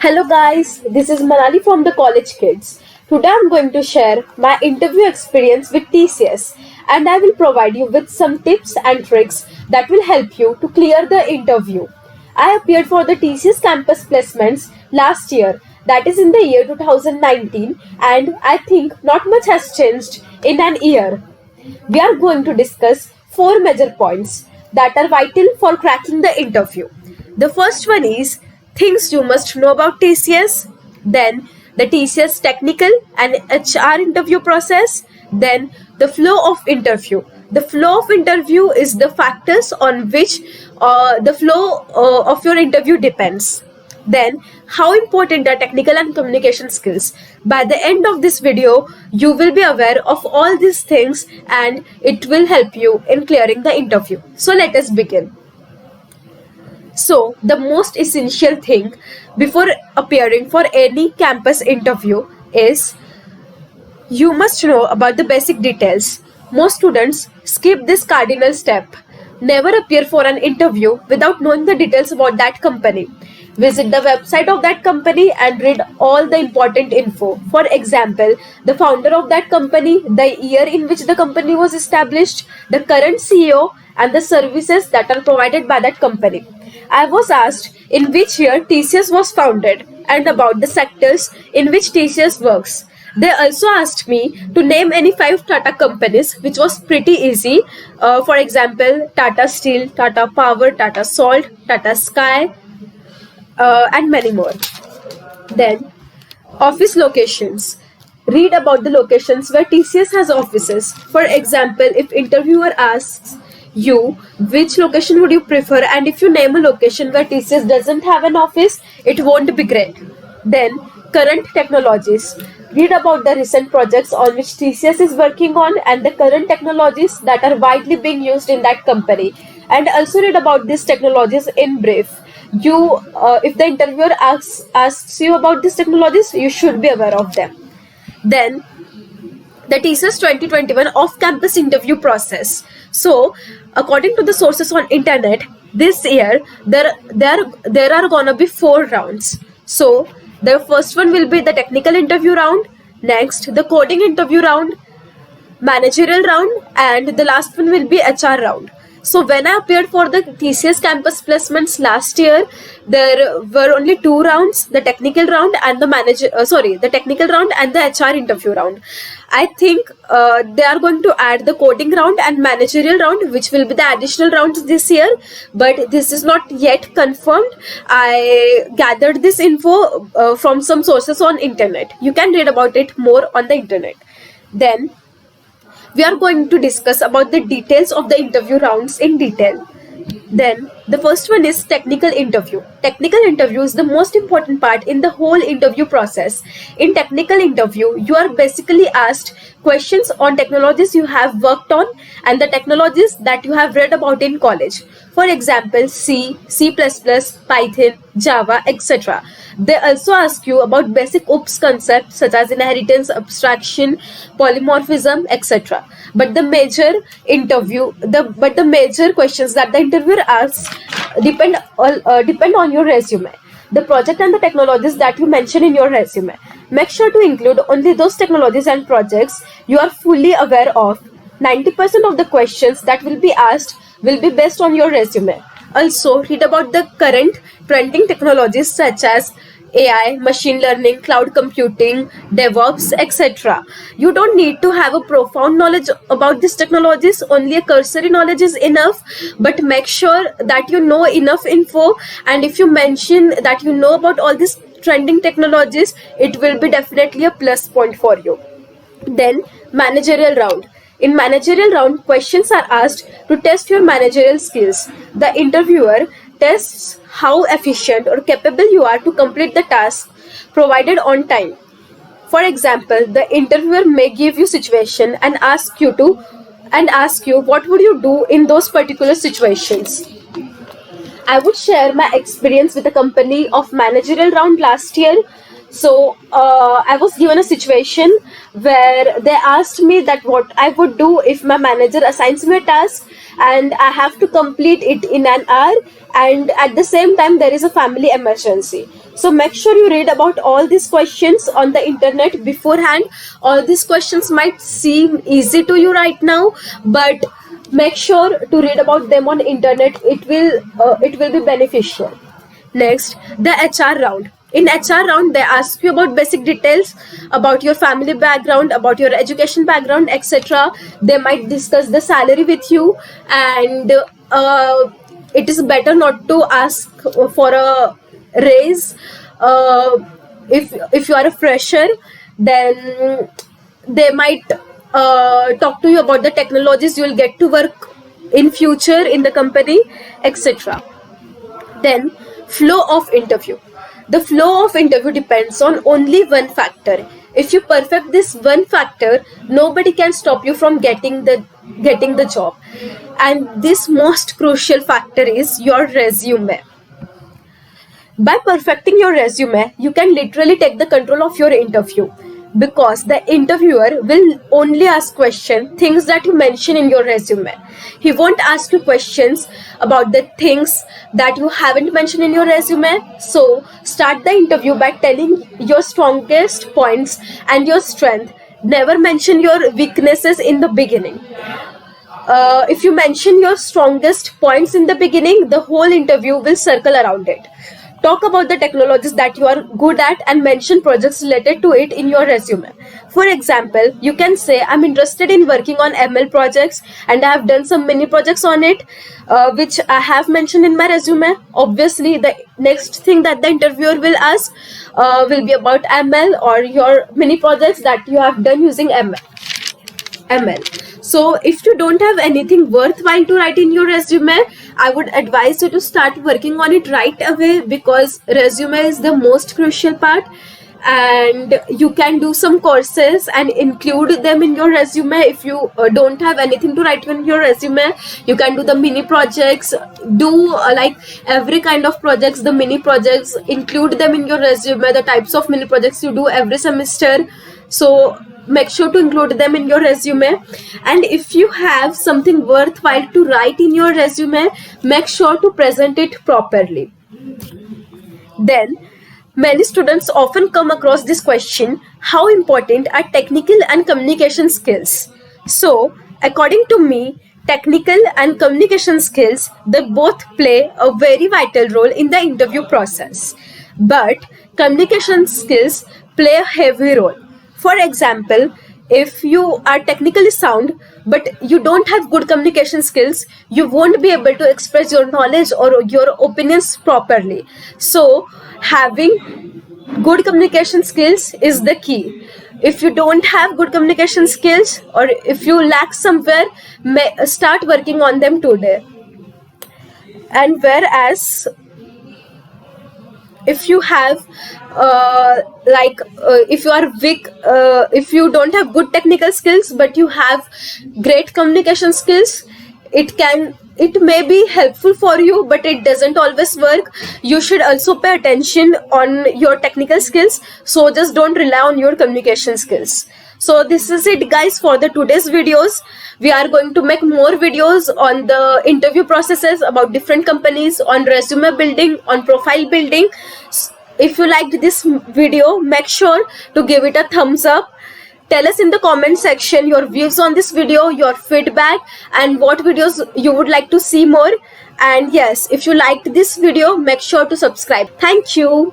Hello guys, this is Manali from the College Kids. Today I'm going to share my interview experience with TCS and I will provide you with some tips and tricks that will help you to clear the interview. I appeared for the TCS campus placements last year, that is in the year 2019, and I think not much has changed in an year. We are going to discuss four major points that are vital for cracking the interview. The first one is things you must know about TCS, then the TCS technical and HR interview process, then the flow of interview. The flow of interview is the factors on which the flow of your interview depends. Then, how important are technical and communication skills? By the end of this video, you will be aware of all these things and it will help you in clearing the interview. So, let us begin. So, the most essential thing before appearing for any campus interview is you must know about the basic details. Most students skip this cardinal step. Never appear for an interview without knowing the details about that company. Visit the website of that company and read all the important info. For example, the founder of that company, the year in which the company was established, the current CEO, and the services that are provided by that company. I was asked in which year TCS was founded and about the sectors in which TCS works. They also asked me to name any five Tata companies, which was pretty easy. For example, Tata Steel, Tata Power, Tata Salt, Tata Sky, and many more. Then, office locations. Read about the locations where TCS has offices. For example, if interviewer asks you which location would you prefer, and if you name a location where TCS doesn't have an office, it won't be great. Then, current technologies. Read about the recent projects on which TCS is working on and the current technologies that are widely being used in that company. And also read about these technologies in brief. If the interviewer asks you about these technologies, you should be aware of them. Then, the TCS 2021 off-campus interview process. So, according to the sources on internet, this year there are gonna be 4 rounds. So, the first one will be the technical interview round, next the coding interview round, managerial round, and the last one will be HR round. So when I appeared for the TCS campus placements last year, there were only 2 rounds: the technical round and the technical round and the HR interview round. I think they are going to add the coding round and managerial round, which will be the additional rounds this year. But this is not yet confirmed. I gathered this info from some sources on internet. You can read about it more on the internet. Then we are going to discuss about the details of the interview rounds in detail. Then the first one is technical interview. Technical interview is the most important part in the whole interview process. In technical interview, you are basically asked questions on technologies you have worked on and the technologies that you have read about in college. For example, C, C++, Python, Java, etc. They also ask you about basic OOPS concepts such as inheritance, abstraction, polymorphism, etc. But the major questions that the interviewer asks depend on your resume. The project and the technologies that you mention in your resume. Make sure to include only those technologies and projects you are fully aware of. 90% of the questions that will be asked will be based on your resume. Also, read about the current trending technologies such as AI, machine learning, cloud computing, DevOps, etc. You don't need to have a profound knowledge about these technologies, only a cursory knowledge is enough, but make sure that you know enough info, and if you mention that you know about all these trending technologies, it will be definitely a plus point for you. Then, managerial round. In managerial round, questions are asked to test your managerial skills. The interviewer tests how efficient or capable you are to complete the task provided on time. For example, the interviewer may give you situation and ask you what would you do in those particular situations. I would share my experience with a company of managerial round last year. So I was given a situation where they asked me that what I would do if my manager assigns me a task and I have to complete it in an hour, and at the same time there is a family emergency. So make sure you read about all these questions on the internet beforehand. All these questions might seem easy to you right now, but make sure to read about them on internet. It will be beneficial. Next, the HR round. In HR round, they ask you about basic details about your family background, about your education background, etc. They might discuss the salary with you, and it is better not to ask for a raise. Uh, if you are a fresher, then they might talk to you about the technologies you will get to work in future in the company, etc. Then, flow of interview. The flow of interview depends on only one factor. If you perfect this one factor, nobody can stop you from getting the job. And this most crucial factor is your resume. By perfecting your resume, you can literally take the control of your interview, because the interviewer will only ask questions, things that you mention in your resume. He won't ask you questions about the things that you haven't mentioned in your resume. So start the interview by telling your strongest points and your strength. Never mention your weaknesses in the beginning. If you mention your strongest points in the beginning, the whole interview will circle around it. Talk about the technologies that you are good at and mention projects related to it in your resume. For example, you can say, I'm interested in working on ML projects and I have done some mini projects on it, which I have mentioned in my resume. Obviously, the next thing that the interviewer will ask will be about ML or your mini projects that you have done using ML. So if you don't have anything worthwhile to write in your resume, I would advise you to start working on it right away, because resume is the most crucial part, and you can do some courses and include them in your resume. If you don't have anything to write in your resume, you can do the mini projects, do like every kind of projects, the mini projects, include them in your resume, the types of mini projects you do every semester. So make sure to include them in your resume. And if you have something worthwhile to write in your resume, make sure to present it properly. Then, many students often come across this question: how important are technical and communication skills? So, according to me, technical and communication skills, they both play a very vital role in the interview process. But communication skills play a heavy role. For example, if you are technically sound but you don't have good communication skills, you won't be able to express your knowledge or your opinions properly. So, having good communication skills is the key. If you don't have good communication skills, or if you lack somewhere, start working on them today. And whereas if you have if you are weak, if you don't have good technical skills but you have great communication skills, it may be helpful for you, but it doesn't always work. You should also pay attention on your technical skills, so just don't rely on your communication skills. So this is it, guys, for the today's videos. We are going to make more videos on the interview processes, about different companies, on resume building, on profile building. If you liked this video, make sure to give it a thumbs up. Tell us in the comment section your views on this video, your feedback, and what videos you would like to see more. And yes, if you liked this video, make sure to subscribe. Thank you.